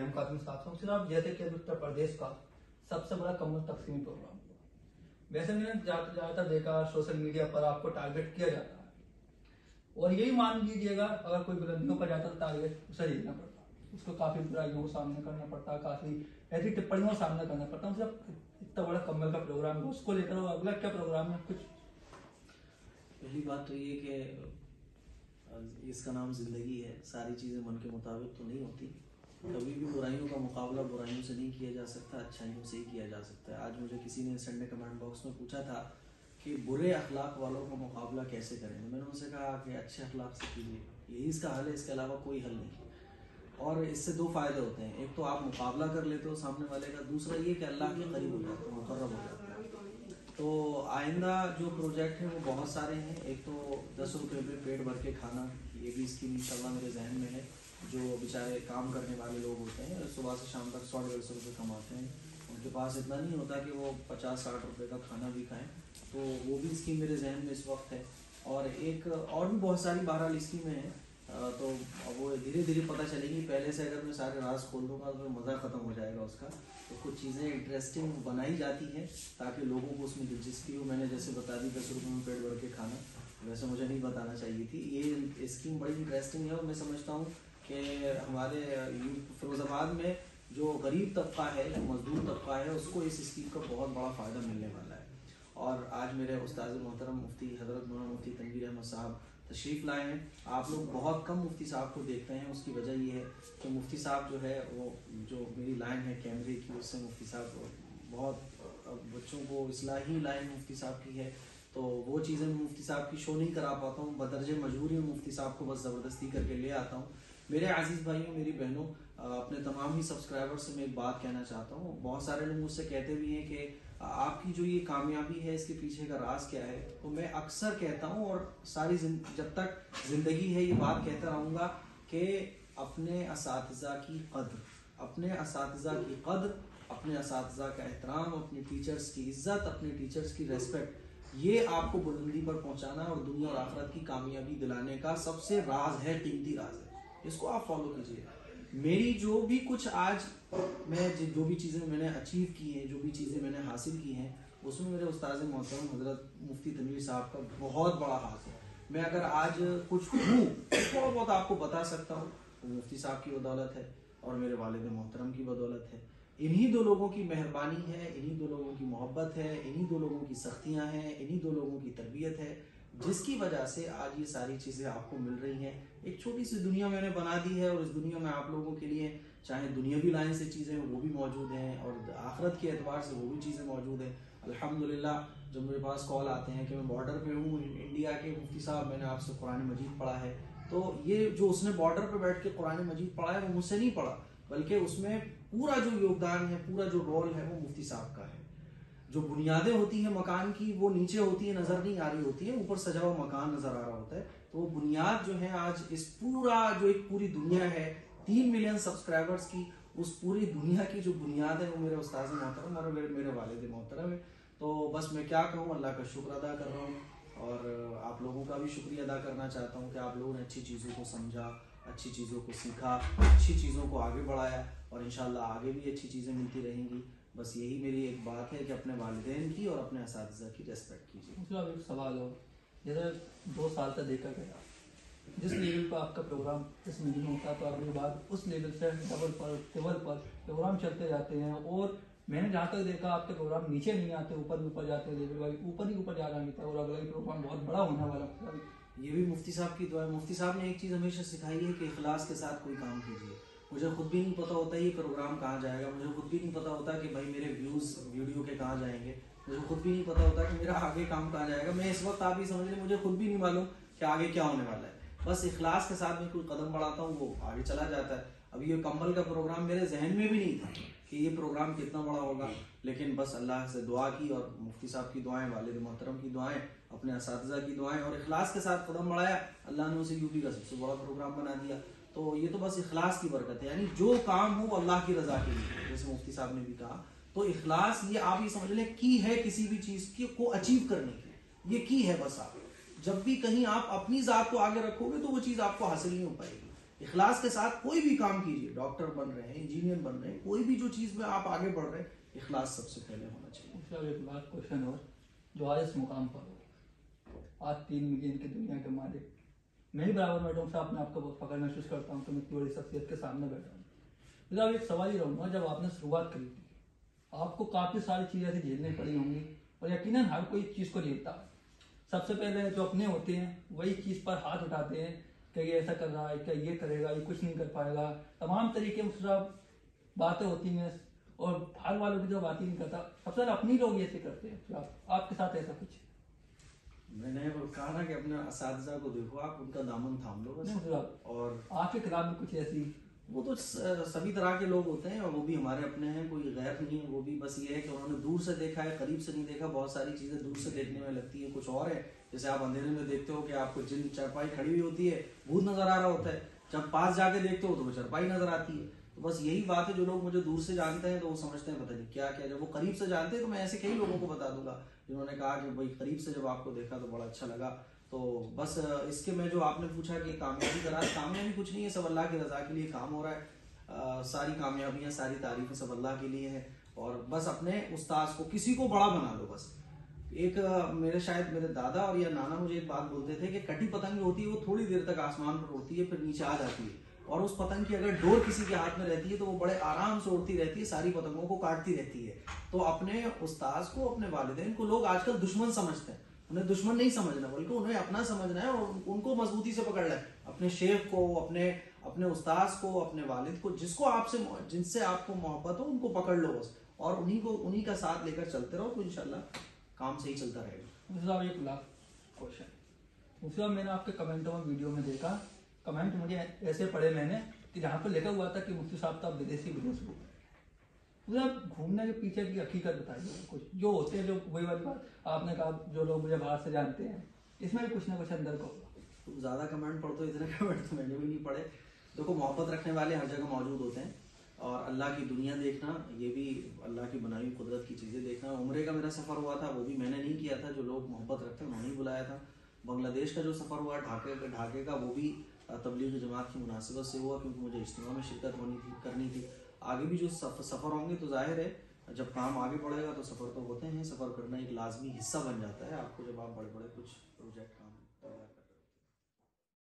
मैं काफी साथ हूँ सिर्फ जैसे कि उत्तर प्रदेश का सबसे बड़ा कमर तकसीमी प्रोग्राम हुआ। वैसे मैंने ज्यादातर देखा सोशल मीडिया पर आपको टारगेट किया जाता है और यही मान लीजिएगा अगर कोई बुलंदियों पर जाता तो टारगेट उसे देखना पड़ता, उसको काफी बुराइयों का सामना करना पड़ता, काफी ऐसी टिप्पणियों का सामना करना पड़ता। सिर्फ इतना बड़ा कमल का प्रोग्राम है उसको लेकर अगला क्या प्रोग्राम है कुछ। पहली बात तो ये कि इसका नाम जिंदगी है, सारी चीज़ें मन के मुताबिक तो नहीं होती। कभी भी बुराइयों का मुकाबला बुराइयों से नहीं किया जा सकता, अच्छाइयों से ही किया जा सकता है। आज मुझे किसी ने संडे कमेंट बॉक्स में पूछा था कि बुरे अखलाक वालों का मुकाबला कैसे करें। मैंने उनसे कहा कि अच्छे अखलाक से कीजिए, यही इसका हल है, इसके अलावा कोई हल नहीं। और इससे दो फायदे होते हैं, एक तो आप मुकाबला कर लेते हो सामने वाले का, दूसरा ये कि अल्लाह के करीब हो जाते हो, मुकर्रब हो जाते हो। तो आइंदा जो प्रोजेक्ट है वो बहुत सारे हैं। एक तो 10 रुपये में पेट भर के खाना, ये भी स्कीम इंशाल्लाह मेरे जहन में है। जो बेचारे काम करने वाले लोग होते हैं सुबह से शाम तक 100-150 रुपये कमाते हैं, उनके पास इतना नहीं होता कि वो 50-60 रुपये का खाना भी खाएं, तो वो भी स्कीम मेरे जहन में इस वक्त है। और एक और भी बहुत सारी 12 स्कीमें हैं, तो वो धीरे धीरे पता चलेगी। पहले से अगर मैं सारे राज खोल दूंगा तो मज़ा ख़त्म हो जाएगा उसका। तो कुछ चीज़ें इंटरेस्टिंग बनाई जाती हैं ताकि लोगों को उसमें दिलचस्पी हो। मैंने जैसे बता दी 10 रुपये में पेट भर के खाना, वैसे मुझे नहीं बताना चाहिए थी। ये स्कीम बड़ी इंटरेस्टिंग है और मैं समझता हूँ कि हमारे फिरोज़ाबाद में जो गरीब तबका है, जो मजदूर तबका है, उसको इस स्कीम का बहुत बड़ा फ़ायदा मिलने वाला है। और आज मेरे उस्ताद मोहतरम मुफ्ती हज़रत मौलाना मुफ्ती तनवीर अहमद साहब तशरीफ़ लाए हैं। आप लोग बहुत कम मुफ्ती साहब को देखते हैं, उसकी वजह ये है कि मुफ्ती साहब जो है वो जो मेरी लाइन है कैमरे की, उससे मुफ्ती साहब बहुत बच्चों को इस्लाही लाइन मुफ्ती साहब की है, तो वो चीज़ें मुफ्ती साहब की शो नहीं करा पाता हूँ। बदरजे मजबूरी में मुफ्ती साहब को बस ज़बरदस्ती करके ले आता हूँ। मेरे अजीज़ भाइयों, मेरी बहनों, अपने तमाम ही सब्सक्राइबर्स से मैं एक बात कहना चाहता हूँ। बहुत सारे लोग मुझसे कहते भी हैं कि आपकी जो ये कामयाबी है इसके पीछे का राज क्या है। तो मैं अक्सर कहता हूँ और सारी जब तक ज़िंदगी है ये बात कहता रहूँगा कि अपने असातिज़ा की कद्र, अपने असातिज़ा की कद्र, अपने असातिज़ा का एहतराम, अपने टीचर्स की इज्जत, अपने टीचर्स की रेस्पेक्ट, ये आपको बुलंदी पर पहुँचाना और दुनिया और आखिरत की कामयाबी दिलाने का सबसे राज है, कीमती राज है। इसको आप फॉलो कीजिए। मेरी जो भी कुछ आज मैं जो भी चीज़ें मैंने अचीव की हैं, जो भी चीज़ें मैंने हासिल की हैं, उसमें मेरे उस्ताद मोहतरम हज़रत मुफ्ती तनवीर साहब का बहुत बड़ा हाथ है। मैं अगर आज कुछ हूँ थोड़ा बहुत आपको बता सकता हूँ, वो मुफ्ती साहब की बदौलत है और मेरे वालिद मोहतरम की बदौलत है। इन्हीं दो लोगों की मेहरबानी है, इन्हीं दो लोगों की मोहब्बत है, इन्हीं दो लोगों की सख्तियाँ हैं, इन्हीं दो लोगों की तरबियत है, जिसकी वजह से आज ये सारी चीज़ें आपको मिल रही हैं। एक छोटी सी दुनिया मैंने बना दी है और इस दुनिया में आप लोगों के लिए चाहे दुनियावी लाइन से चीज़ें वो भी मौजूद हैं और आखिरत के एतबार से वो भी चीज़ें मौजूद हैं। अल्हम्दुलिल्लाह जब मेरे पास कॉल आते हैं कि मैं बॉर्डर पे हूँ इंडिया के, मुफ्ती साहब मैंने आपसे कुरान मजीद पढ़ा है, तो ये जो उसने बॉर्डर पे बैठ के कुरान मजीद पढ़ा है वो मुझसे नहीं पढ़ा, बल्कि उसमें पूरा जो योगदान है, पूरा जो रोल है वो मुफ्ती साहब का है। जो बुनियादें होती हैं मकान की वो नीचे होती है, नजर नहीं आ रही होती है, ऊपर सजा हुआ मकान नजर आ रहा होता है। तो वो बुनियाद जो है आज इस पूरा जो एक पूरी दुनिया है 3 मिलियन सब्सक्राइबर्स की, उस पूरी दुनिया की जो बुनियाद है वो मेरे उस्ताद मोहतरम और मेरे वालिद मोहतरम है। तो बस मैं क्या कहूँ, अल्लाह का शुक्र अदा कर रहा हूँ और आप लोगों का भी शुक्रिया अदा करना चाहता हूँ कि आप लोगों ने अच्छी चीज़ों को समझा, अच्छी चीज़ों को सीखा, अच्छी चीज़ों को आगे बढ़ाया और इंशाल्लाह आगे भी अच्छी चीज़ें मिलती रहेंगी। बस यही मेरी एक बात है कि अपने वालिदैन की और अपने असातिज़ा की रेस्पेक्ट कीजिए। मतलब एक सवाल हो, जैसे 2 साल तक देखा गया जिस लेवल पर आपका प्रोग्राम इस महीने में होता है, तो अगली बार उस लेवल से डबल पर टेबल पर प्रोग्राम चलते जाते हैं और मैंने जहाँ तक देखा आपके प्रोग्राम नीचे नहीं आते, ऊपर ही ऊपर जाते हैं, लेवल वाइज ऊपर ही ऊपर जा रहा नहीं था और अगला ही प्रोग्राम बहुत बड़ा होने वाला। ये भी मुफ्ती साहब की दुआ है। मुफ्ती साहब ने एक चीज़ हमेशा सिखाई है कि इखलास के साथ कोई काम कीजिए। मुझे खुद भी नहीं पता होता ये प्रोग्राम कहाँ जाएगा, मुझे खुद भी नहीं पता होता कि भाई मेरे व्यूज़ वीडियो के कहाँ जाएंगे, मुझे खुद भी नहीं पता होता कि मेरा आगे काम कहाँ जाएगा। मैं इस वक्त आप ही समझ लें मुझे खुद भी नहीं मालूम कि आगे क्या होने वाला है। बस इखलास के साथ मैं कोई कदम बढ़ाता हूँ वो आगे चला जाता है। अभी ये कम्बल का प्रोग्राम मेरे जहन में भी नहीं था कि ये प्रोग्राम कितना बड़ा होगा, लेकिन बस अल्लाह से दुआ की और मुफ्ती साहब की दुआएं, वालिद मोहतरम की दुआएं, अपने असातिज़ा की दुआएं और इखलास के साथ कदम बढ़ाया, अल्लाह ने उसे यूपी का सबसे बड़ा प्रोग्राम बना दिया। तो ये तो बस इखलास की बरकत है, यानी जो काम हो अल्लाह की रजा के लिए, जैसे मुफ्ती साहब ने भी कहा। तो इखलास ये आप ये समझ लें की है किसी भी चीज़ की को अचीव करने की, ये की है बस। आप जब भी कहीं आप अपनी ज़ात को आगे रखोगे तो वो चीज़ आपको हासिल नहीं हो पाएगी। इखलास के साथ कोई भी काम कीजिए, डॉक्टर बन रहे हैं, इंजीनियर बन रहे हैं, कोई भी जो चीज में आप आगे बढ़ रहे हैं, इखलास सबसे पहले होना चाहिए। उसका एक लास्ट क्वेश्चन और, जो आज इस मुकाम पर हो, आज 3 मिलियन की दुनिया के मालिक, मैं ही बराबर बैठा हूँ, अपने आपको बहुत फख्र महसूस करता हूँ कि मैं इतनी बड़ी शख्सियत के सामने बैठा हूँ। फिर अब एक सवाल ही रहूँगा, जब आपने शुरुआत करी थी आपको काफ़ी सारी चीज़ें ऐसी झेलनी पड़ी होंगी, और यकीनन हर कोई चीज़ को झेलता है। सबसे पहले जो अपने होते हैं वही चीज़ पर हाथ उठाते हैं कि ये ऐसा कर रहा है, क्या ये करेगा, ये कुछ नहीं कर पाएगा, तमाम तरीके से बातें होती हैं, और बाहर वालों की जो बात ही नहीं करता, सबसे ज़्यादा अपनी लोग ऐसे करते हैं। तो आपके साथ ऐसा कुछ? मैंने कहा ना कि अपने असातिज़ा को देखो, आप उनका दामन थाम लो बस। और आपके खिलाफ भी कुछ ऐसी? वो तो सभी तरह के लोग होते हैं, और वो भी हमारे अपने हैं, कोई गैर नहीं है। वो भी बस ये है कि उन्होंने दूर से देखा है, करीब से नहीं देखा। बहुत सारी चीजें दूर से देखने में लगती है कुछ और है। जैसे आप अंधेरे में देखते हो कि आपको जिन चारपाई खड़ी हुई होती है, भूत नजर आ रहा होता है, जब पास जाके देखते हो तो वो चारपाई नजर आती है। तो बस यही बात है, जो लोग मुझे दूर से जानते हैं तो वो समझते हैं पता नहीं क्या क्या, जब वो करीब से जानते हैं तो मैं ऐसे कई लोगों को बता दूंगा जिन्होंने कहा कि भाई करीब से जब आपको देखा तो बड़ा अच्छा लगा। तो बस इसके में जो आपने पूछा कि कामयाबी का राज, कामयाबी कुछ नहीं है, सब अल्लाह की रजा के लिए काम हो रहा है। सारी कामयाबियां, सारी तारीफें सब अल्लाह के लिए है। और बस अपने उस्ताद को, किसी को बड़ा बना लो बस। एक मेरे दादा और या नाना मुझे एक बात बोलते थे कि कटी पतंग होती है वो थोड़ी देर तक आसमान पर उड़ती है, फिर नीचे आ जाती है, और उस पतंग की अगर डोर किसी के हाथ में रहती है तो वो बड़े आराम से उड़ती रहती है, सारी पतंगों को काटती रहती है। तो अपने उस्ताद को, अपने वालिदैन को लोग आजकल दुश्मन समझते हैं। उन्हें दुश्मन नहीं समझना, बल्कि उन्हें अपना समझना है और उनको मजबूती से पकड़ना है। अपने शेख को, अपने उस्ताद को, अपने वालिद को, जिनसे आपको मोहब्बत हो, उनको पकड़ लो बस, और उन्हीं का साथ लेकर चलते रहो, तो इंशाल्लाह काम सही चलता रहेगा। एक लास्ट क्वेश्चन, उसके बाद मैंने आपके कमेंटों में, वीडियो में देखा, कमेंट मुझे ऐसे पढ़े मैंने कि जहाँ पर लिखा हुआ था कि मुफ्ती साहब तो आप विदेश हो। घूमने के पीछे की हकीकत बताइए कुछ, जो होते हैं, जो वही वाली बात आपने कहा, जो लोग मुझे बाहर से जानते हैं, इसमें भी कुछ ना कुछ अंदर को। तुम ज्यादा कमेंट पढ़ते हो, इतने कमेंट तो मैंने भी नहीं पढ़े। देखो, मोहब्बत रखने वाले हर जगह मौजूद होते हैं, और अल्लाह की दुनिया देखना, ये भी अल्लाह की बनाई हुई कुदरत की चीज़ें देखना। उम्रे का मेरा सफ़र हुआ था, वो भी मैंने नहीं किया था, जो लोग मोहब्बत रखते हैं उन्होंने ही बुलाया था। बांग्लादेश का जो सफ़र हुआ ढाके का, वो भी तबलीग जमात की मुनासिबत से हुआ, क्योंकि मुझे इज्तिमा में शिरकत करनी थी। आगे भी जो सफ़र होंगे तो जाहिर है जब काम आगे बढ़ेगा तो सफ़र तो होते हैं, सफ़र करना एक लाजमी हिस्सा बन जाता है आपको, जब आप बड़े बड़े कुछ प्रोजेक्ट काम